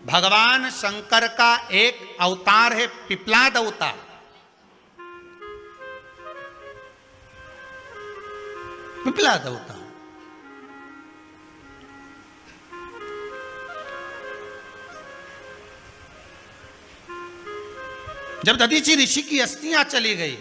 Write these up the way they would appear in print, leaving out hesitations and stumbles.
भगवान शंकर का एक अवतार है पिपलाद अवतार। पिपलाद अवतार जब दधीचि ऋषि की अस्थियां चली गई,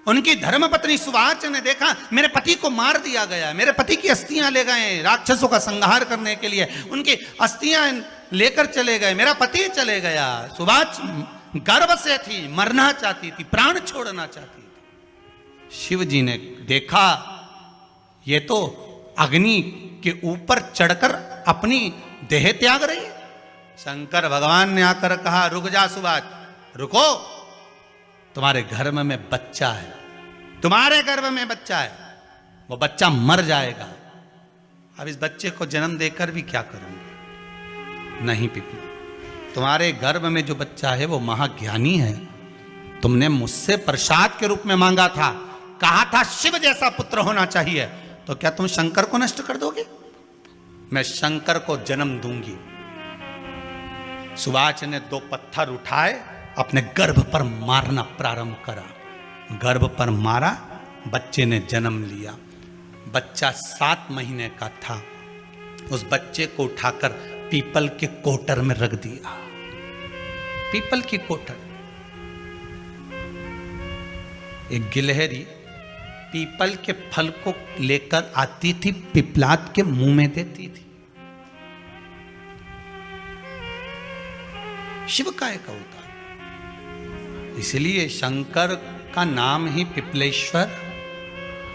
उनकी धर्मपत्नी सुवाच ने देखा मेरे पति को मार दिया गया, मेरे पति की अस्थियां ले गए राक्षसों का संहार करने के लिए, उनकी अस्थियां लेकर चले गए, मेरा पति चले गया। सुवाच गर्व से थी, मरना चाहती थी, प्राण छोड़ना चाहती थी। शिव जी ने देखा ये तो अग्नि के ऊपर चढ़कर अपनी देह त्याग रही है। शंकर भगवान ने आकर कहा रुक जा सुवाच, रुको, तुम्हारे गर्भ में बच्चा है, तुम्हारे गर्भ में बच्चा है, वो बच्चा मर जाएगा। अब इस बच्चे को जन्म देकर भी क्या करूंगी? नहीं पिपली, तुम्हारे गर्भ में जो बच्चा है वो महाज्ञानी है। तुमने मुझसे प्रसाद के रूप में मांगा था, कहा था शिव जैसा पुत्र होना चाहिए, तो क्या तुम शंकर को नष्ट कर दोगे? मैं शंकर को जन्म दूंगी। सुवाच ने 2 पत्थर उठाए, अपने गर्भ पर मारना प्रारंभ करा। गर्भ पर मारा, बच्चे ने जन्म लिया। बच्चा 7 महीने का था। उस बच्चे को उठाकर पीपल के कोटर में रख दिया। पीपल की कोटर। एक गिलहरी पीपल के फल को लेकर आती थी, पिपलाद के मुंह में देती थी। शिव का एक अवतार, इसलिए शंकर का नाम ही पिपलेश्वर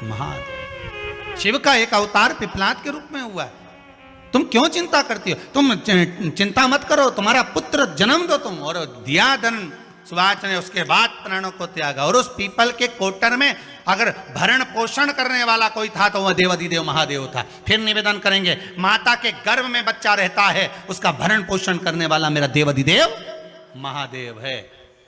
महादेव। शिव का एक अवतार पिपलाद के रूप में हुआ है। तुम क्यों चिंता करती हो? तुम चिंता मत करो, तुम्हारा पुत्र जन्म दो तुम। और दिया धन सुवाच ने, उसके बाद प्राणों को त्यागा। और उस पीपल के कोटर में अगर भरण पोषण करने वाला कोई था तो वह देवाधिदेव महादेव था। फिर निवेदन करेंगे, माता के गर्भ में बच्चा रहता है, उसका भरण पोषण करने वाला मेरा देवाधिदेव महादेव है।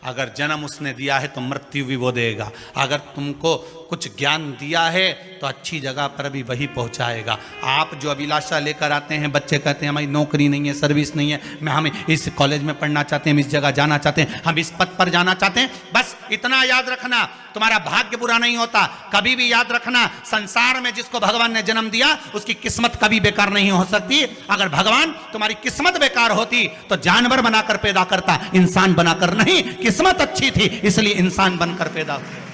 अगर जन्म उसने दिया है तो मृत्यु भी वो देगा। अगर तुमको कुछ ज्ञान दिया है तो अच्छी जगह पर भी वही पहुंचाएगा। आप जो अभिलाषा लेकर आते हैं, बच्चे कहते हैं हमारी नौकरी नहीं है, सर्विस नहीं है, हम इस कॉलेज में पढ़ना चाहते हैं, हम इस जगह जाना चाहते हैं, हम इस पद पर जाना चाहते हैं, बस इतना याद रखना, तुम्हारा भाग्य बुरा नहीं होता। कभी भी याद रखना, संसार में जिसको भगवान ने जन्म दिया उसकी किस्मत कभी बेकार नहीं हो सकती। अगर भगवान तुम्हारी किस्मत बेकार होती तो जानवर बनाकर पैदा करता, इंसान बनाकर नहीं। किस्मत अच्छी थी इसलिए इंसान बनकर पैदा हुआ।